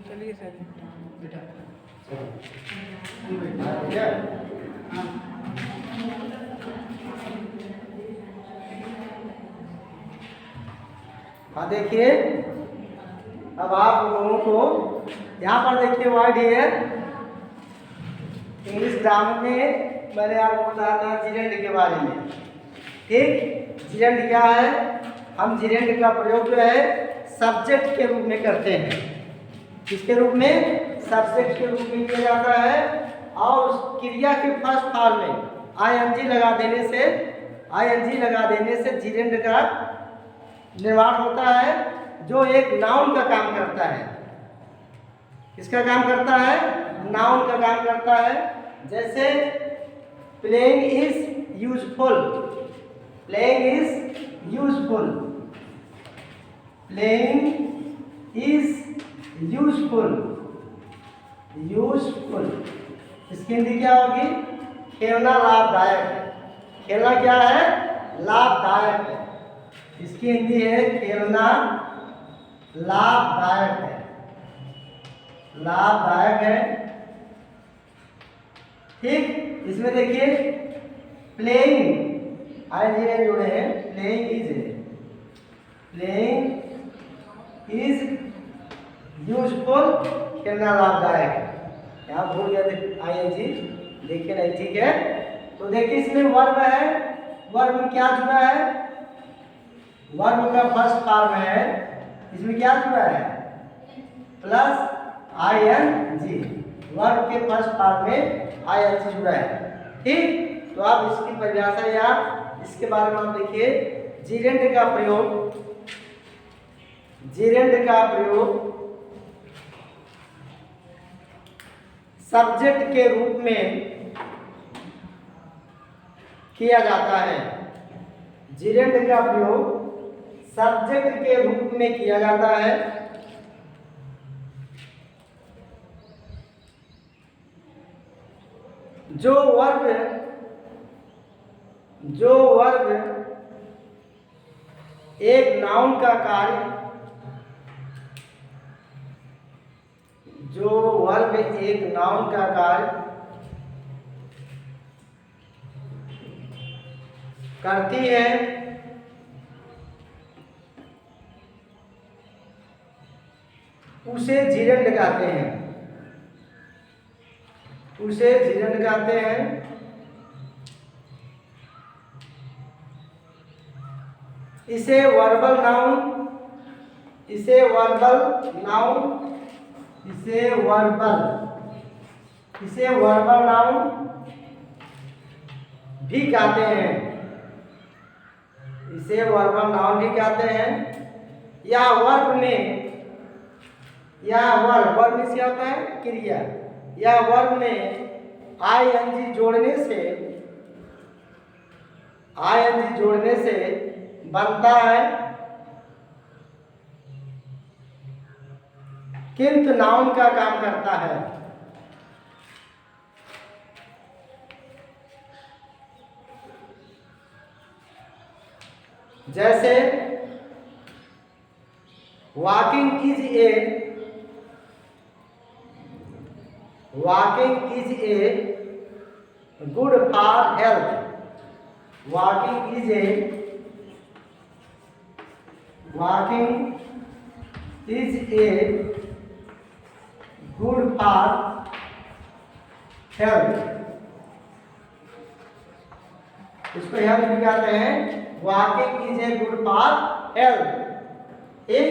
चलिए सर बेटा हाँ देखिए, अब आप लोगों को यहाँ पर देखिए वर्ड है इंग्लिश ग्रामर में मैंने आपको बताया था जिरेंड के बारे में। ठीक, जिरेंड क्या है? हम जिरेंड का प्रयोग जो है सब्जेक्ट के रूप में करते हैं। किसके रूप में? सब्जेक्ट के रूप में किया जाता है। और उस क्रिया के फर्स्ट फॉर्म में आईएनजी लगा देने से जिरेंड का निर्माण होता है, जो एक नाउन का काम करता है। किसका काम करता है? नाउन का काम करता है। जैसे playing is useful, playing is useful, playing is useful, useful. इसकी हिंदी क्या होगी? खेलना लाभदायक है। खेलना क्या है? लाभदायक है। इसकी हिंदी है खेलना लाभदायक है, लाभदायक है। ठीक, इसमें देखिए प्लेइंग आईएनजी में जुड़े हैं, प्लेइंग इज यूजफुल, खेलना लाभदायक है। यहाँ भूल गया आईएनजी, देखिए नहीं, ठीक है। तो देखिए इसमें वर्ब है, वर्ब में क्या जुड़ा है? वर्ब का फर्स्ट फॉर्म है, इसमें क्या जुड़ा है? Plus ING. वर्ब के फर्स्ट फॉर्म में आईएनजी जुड़ा है। ठीक, तो आप इसकी परिभाषा या इसके बारे में आप देखिए, जिरेंड का प्रयोग, जिरेंड का प्रयोग सब्जेक्ट के रूप में किया जाता है। जिरेंड का प्रयोग सब्जेक्ट के रूप में किया जाता है। जो वर्ब एक नाउन का कार्य, जो वर्ब एक नाउन का कार्य करती है, उसे जिरेंड कहते हैं, उसे जिरेंड कहते हैं। इसे वर्बल नाउन, इसे वर्बल नाउन, इसे वर्बल नाउन भी कहते हैं, इसे वर्बल नाउन भी कहते हैं। या वर्ब में, या वर्ब में क्या होता है? क्रिया। या वर्ब में आईएनजी जोड़ने से बनता है किंतु नाउन का काम करता है। जैसे walking is a good for health, walking is a good for health. इसको हेल्थ भी कहते हैं, walking is a good for health. एक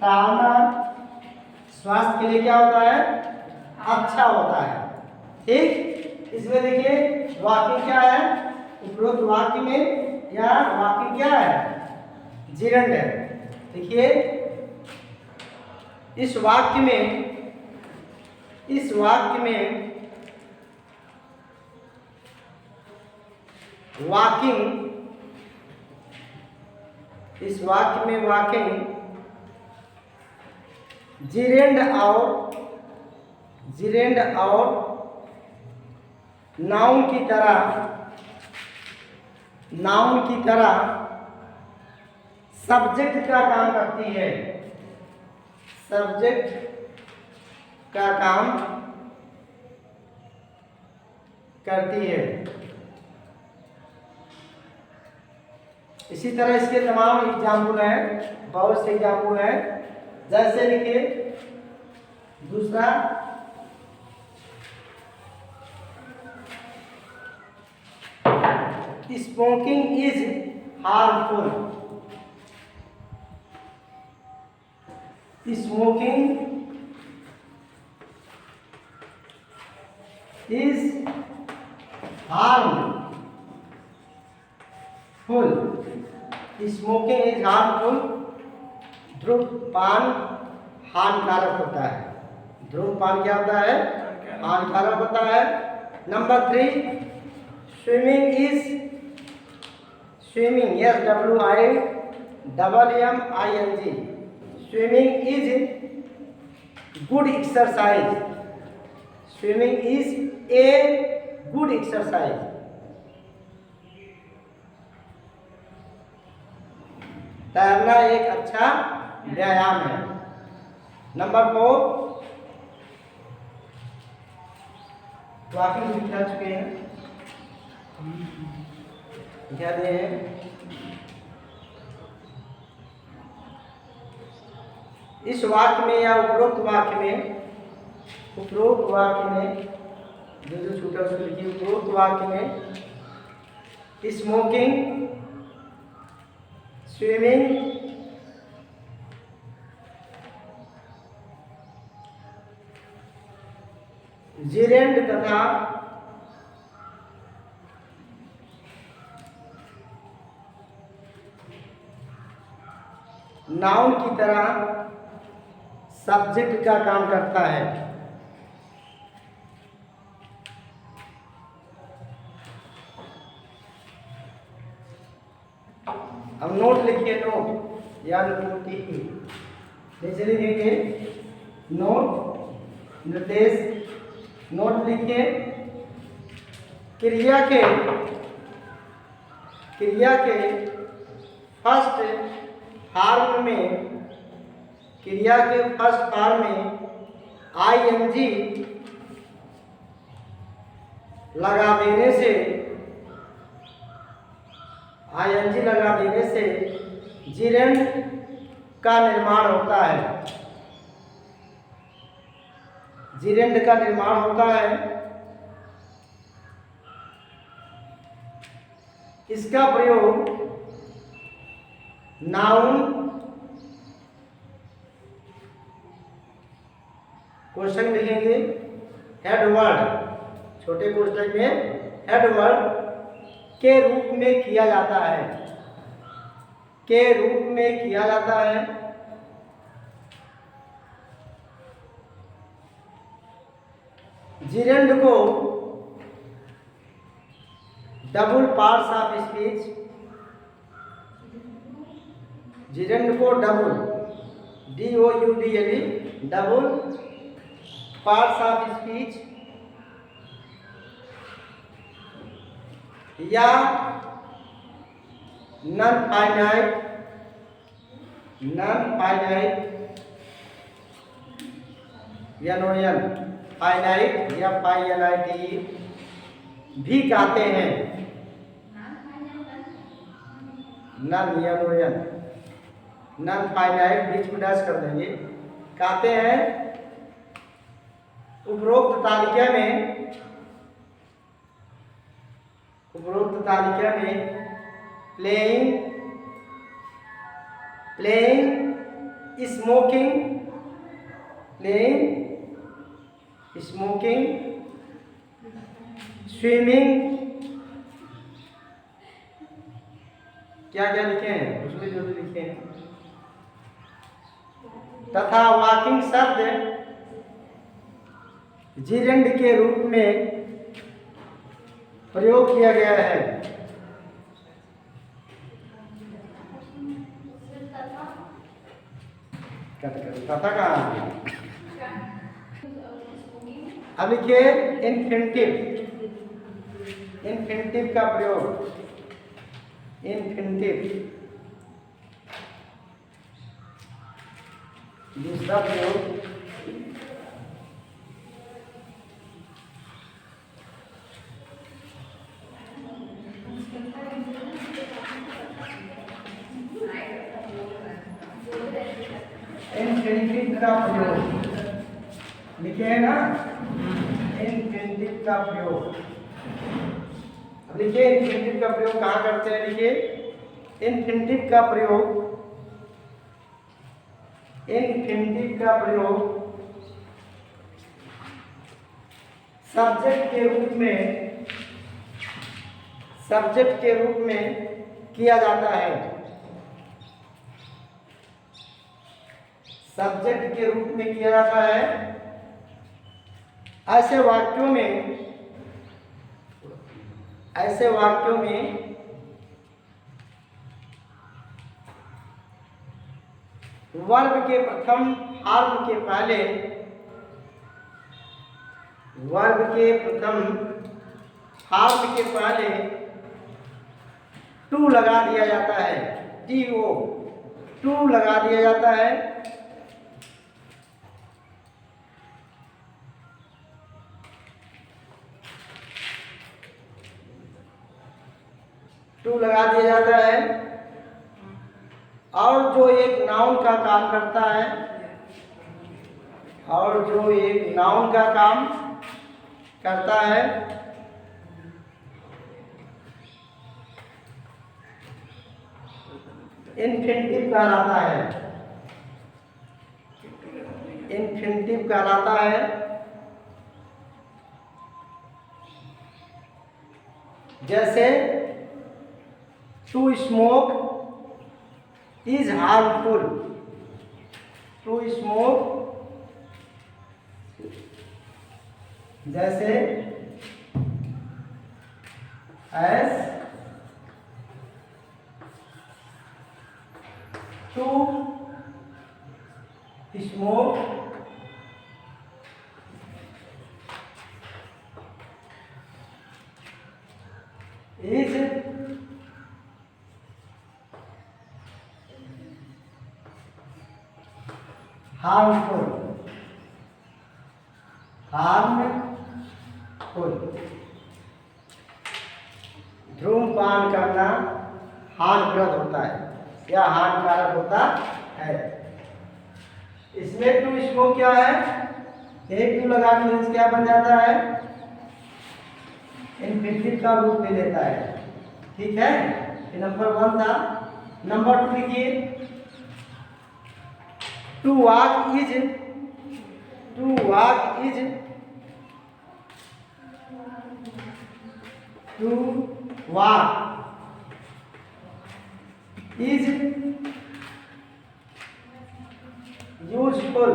टहलना स्वास्थ्य के लिए क्या होता है? अच्छा होता है। ठीक, इसमें देखिए वॉकिंग क्या है? उपरोक्त वाक्य में या वॉकिंग क्या है? जिरेंड है। देखिए इस वाक्य में वॉकिंग जिरेंड और नाउन की तरह सब्जेक्ट का काम करती है, सब्जेक्ट का काम करती है। इसी तरह इसके तमाम एग्जाम्पल हैं, बहुत से एग्जाम्पल हैं। जैसे लिखिए दूसरा, smoking is harmful. Smoking is harmful. Smoking is harmful. धूम्रपान हानिकारक होता है। धूम्रपान क्या होता है? हानिकारक होता है। Number 3, swimming is, swimming yes WIMMING, swimming is good exercise. Swimming is a good exercise. तैरना एक अच्छा व्यायाम है। नंबर 4, वाक्य लिखा चुके हैं, लिखा दिए हैं। इस वाक्य में या उपरोक्त वाक्य में, उपरोक्त वाक्य में जो जो छूटा उसको लिखिए। उपरोक्त वाक्य में स्मोकिंग, स्विमिंग, जिरेंड तथा नाउन की तरह सब्जेक्ट का काम करता है। अब नोट लिखिए, नोट या नोट जैसे लिखेंगे नोट, निर्देश, नोट लिखिए। क्रिया के फर्स्ट फॉर्म में, क्रिया के फर्स्ट फॉर्म में ING लगा देने से, ING लगा देने से जिरेंड का निर्माण होता है। जिरेंड का निर्माण होता है। इसका प्रयोग नाउन, क्वेश्चन लिखेंगे, हेड वर्ड, छोटे क्वेश्चन में हेड वर्ड के रूप में किया जाता है। के रूप में किया जाता है। जिरेंड को डबल पार्ट्स ऑफ स्पीच, जिरेंड को double DOUBLE double parts of speech या नॉन फाइनाइट फाइनाइट या FINIT भी कहते हैं। नॉन फाइनाइट बीच में डैश कर देंगे, कहते हैं। उपरोक्त तालिका में प्लेइंग, स्मोकिंग, स्विमिंग, क्या क्या लिखे हैं उसमें जो भी लिखे हैं, तथा वॉकिंग शब्द जिरेंड के रूप में प्रयोग किया गया है। तथा कहाँ? अब लिखिए इन्फिनिटिव का प्रयोग। इन्फिनिटिव दूसरा प्रयोग इन्फिनिटिव का प्रयोग लिखे हैं ना, इन्फिनिटिव का प्रयोग। अब लिखिए इन्फिनिटिव का प्रयोग कहाँ करते हैं, लिखिए इन्फिनिटिव का प्रयोग, इन्फिनिटिव का प्रयोग सब्जेक्ट के रूप में, सब्जेक्ट के रूप में किया जाता है, सब्जेक्ट के रूप में किया जाता है। ऐसे वाक्यों में, ऐसे वाक्यों में वर्ब के प्रथम हार्फ के पहले, वर्ब के प्रथम हार्फ के पहले टू लगा दिया जाता है, TO, टू लगा दिया जाता है। टू लगा दिया जाता है और जो एक नाउन का काम करता है, और जो एक नाउन का काम करता है, इन्फिनिटिव कहलाता है, इन्फिनिटिव कहलाता है। जैसे to smoke is harmful, to smoke, जैसे as to smoke is harmful, harmful. धूम्रपान करना हानिप्रद होता है या हानिकारक होता है। इसमें टू स्मोक क्या है, एक टू लगा के क्या बन जाता है, इन्फिनिटिव का रूप ले लेता है। ठीक है, ये नंबर 1 था। नंबर 2 लिखिए, to walk is, to walk is, to walk is useful,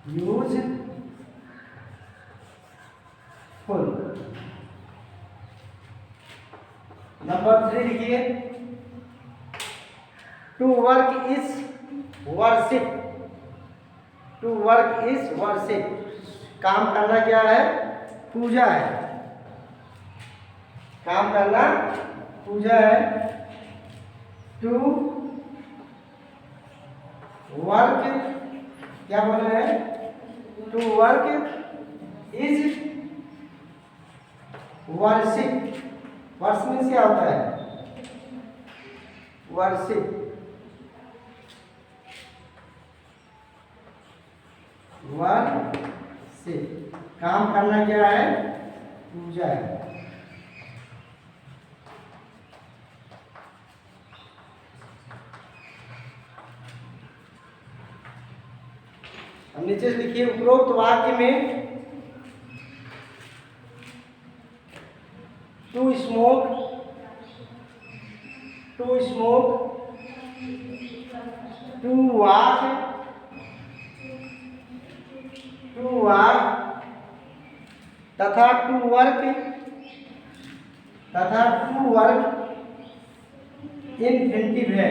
useful. Number 3 लिखिए, to work is worship, to work is worship. काम करना क्या है, पूजा है, काम करना पूजा है। टू वर्क क्या बोल रहे हैं, to work is worship. Worship क्या होता है, वर्शिप, वर्शिप। काम करना क्या है, पूजा है। अब नीचे से लिखिए, उपरोक्त वाक्य में to smoke, to smoke, to walk, to walk तथा टू वर्क, तथा टू वर्क इन्फिनिटिव है।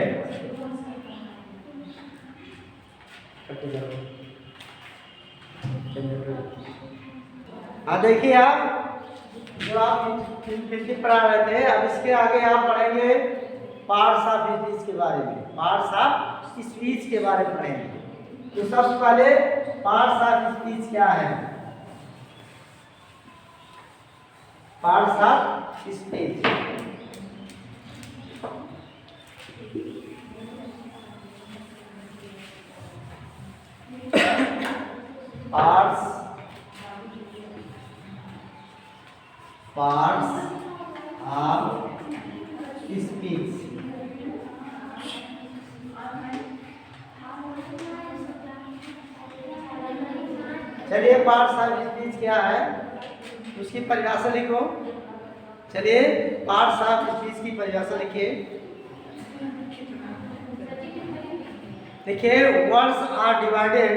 हाँ देखिए, आप जो आप इन्फिनिटिव पढ़ा रहे थे, अब इसके आगे आप पढ़ेंगे पार्ट्स ऑफ स्पीच के बारे में, पार्ट्स ऑफ स्पीच के बारे में पढ़ेंगे। तो सबसे पहले पार्ट्स ऑफ स्पीच क्या है? Parts of speech, parts of speech. चलिए पार्ट्स ऑफ स्पीच क्या है उसकी परिभाषा लिखो। चलिए पार्ट्स ऑफ स्पीच की परिभाषा लिखिए। देखिए words are divided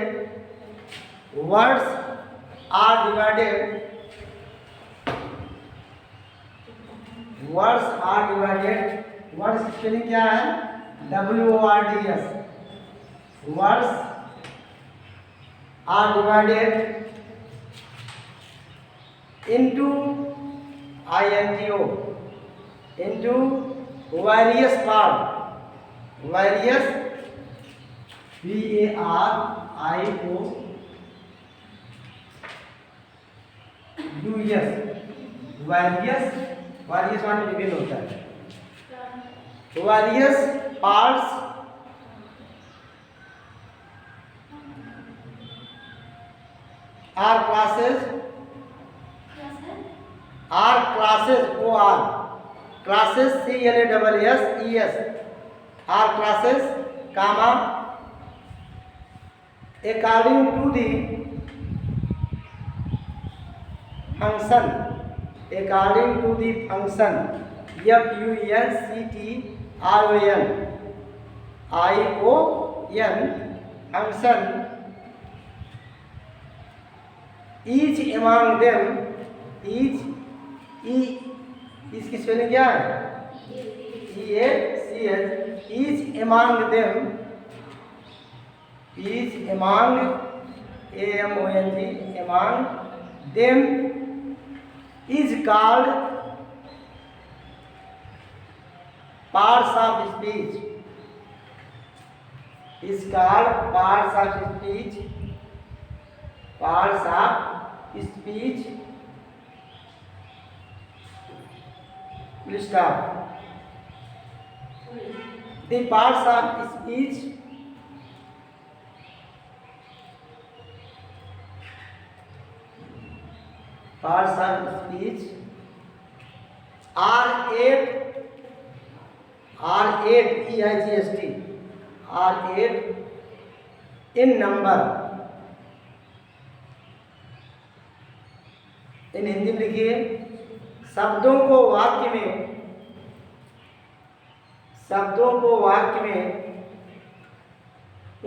words spelling क्या है? WORDS। Words are divided into INTO, into various parts, various various माने विभिन्न होता है। various parts are classes classes CLASSES are classes comma according to the function function each among them इसकी spelling क्या है? EACH each among them among them is called parts of speech, Please stop. The parts of speech are eight in number। इन हिंदी में लिखिए। शब्दों को वाक्य में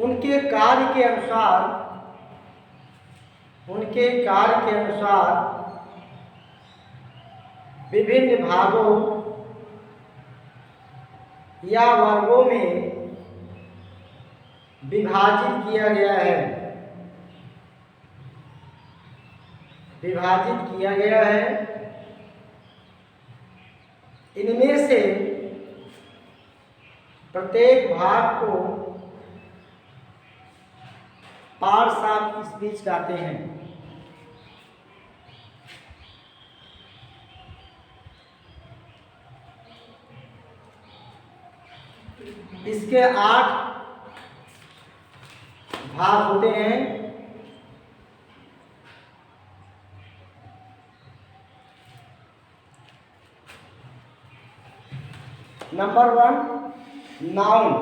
उनके कार्य के अनुसार विभिन्न भागों या वर्गों में विभाजित किया गया है। इनमें से प्रत्येक भाग को पार्ट्स ऑफ स्पीच कहते हैं। इसके 8 भाग होते हैं। Number 1 noun.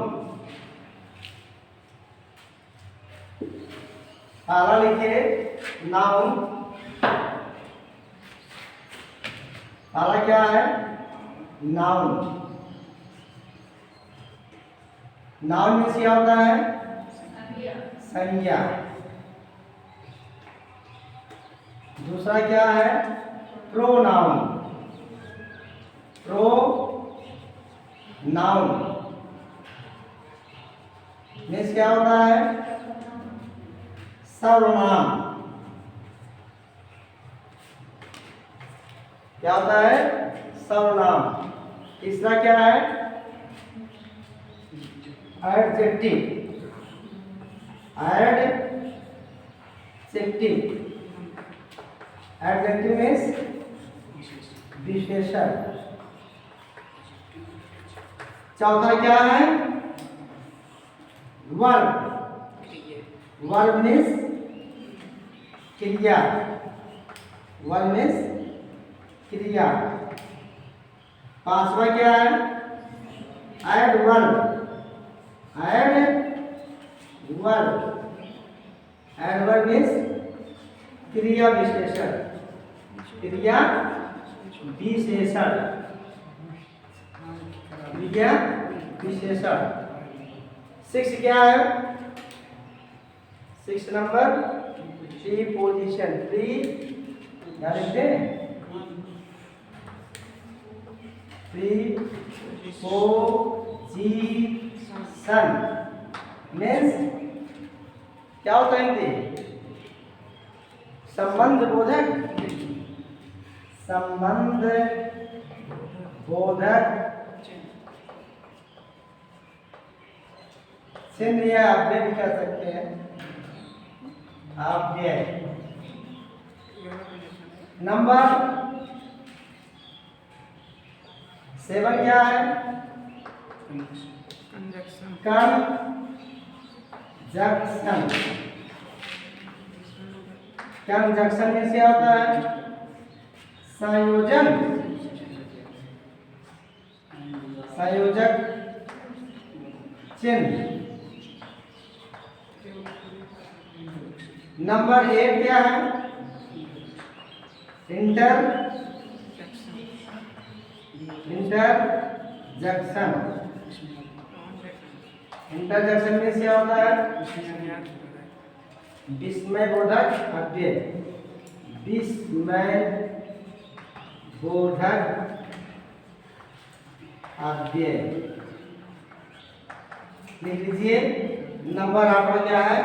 पहला लिखिए नाउन। पहला क्या है? नाउन। नाउन में क्या होता है? संज्ञा। दूसरा क्या है? प्रोनाउन। नाउन मीन्स क्या होता है? सर्वनाम। क्या होता है? सर्वनाम। तीसरा क्या है? एडजेक्टिव, एडजेक्टिव, एडजेक्टिव मीन्स विशेषण। चौथा क्या है? वर्ब, वर्ब मीन्स क्रिया, वर्ब मीन्स क्रिया। पांचवा क्या है? एडवर्ब, एडवर्ब, एडवर्ब मीन्स क्रिया विशेषण, क्रिया विशेषण, क्रिया विशेषण। 6 क्या है? 6 नंबर प्रीपोजिशन, प्री क्या लिखते हैं? प्रीपोजिशन मीन्स क्या होता है हिंदी? संबंध बोधक, संबंध बोधक चिन्ह, या अव्यय भी कह सकते हैं, अव्यय। नंबर 7 क्या है? कंजक्शन, कंजक्शन, कंजक्शन में क्या होता है? संयोजन, संयोजक चिन्ह। नंबर 8 क्या है? इंटरजेक्शन, इंटरजेक्शन में क्या होता है? विस्मय बोधक अव्यय, विस्मय बोधक अव्यय लिख लीजिए। नंबर 8 में क्या है?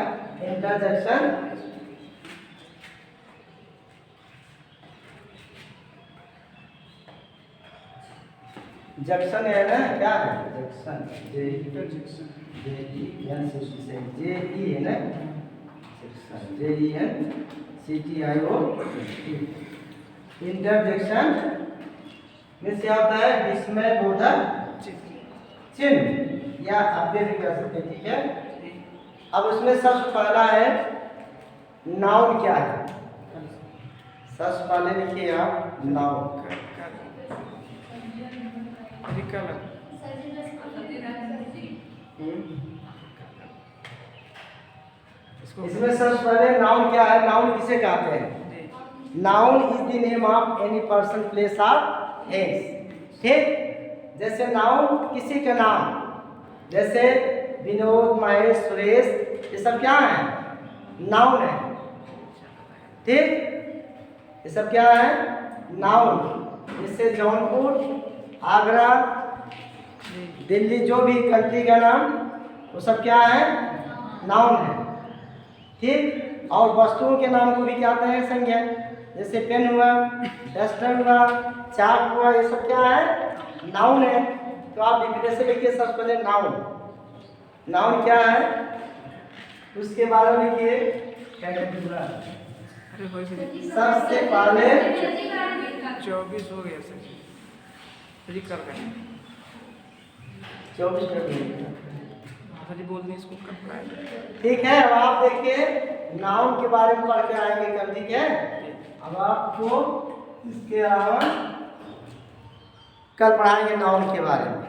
इंटरजेक्शन। जंक्शन है ना, क्या है junction? J E N C T से, जे ई है ना, J E N C T I O. Interjection में क्या होता है? विस्मय बोधक चिन्ह या अव्यय भी कह सकते हैं, ठीक है। अब उसमें सबसे पहला है नाउन। क्या है? सबसे पहले लिखिए आप नाउन। इसमें सबसे पहले नाउन क्या है? नाउन किसे कहते हैं? Noun is the name of any person, place of things. ठीक, जैसे नाउन किसी का नाम, जैसे विनोद, महेश, सुरेश, ये सब क्या है? नाउन है। ठीक, ये सब क्या है? नाउन। जैसे जौनपुर, आगरा, दिल्ली, जो भी कंट्री का नाम, वो सब क्या है? नाउन है। ठीक, और वस्तुओं के नाम को भी क्या कहते हैं? संज्ञा। जैसे पेन हुआ, डस्टर हुआ, चाक हुआ, ये सब क्या है? नाउन है। तो आप डिफिनेशन लिखिए सबसे पहले नाउन। नाउन क्या है उसके बारे में लिखिए। सबसे पहले 24 हो गया सर, 24 बोलने इसको कर पाए। ठीक है। अब आप देखिए नाउन के बारे में पढ़ के आएंगे कल, ठीक है। अब आपको इसके अलावा कल पढ़ाएंगे नाउन के बारे में।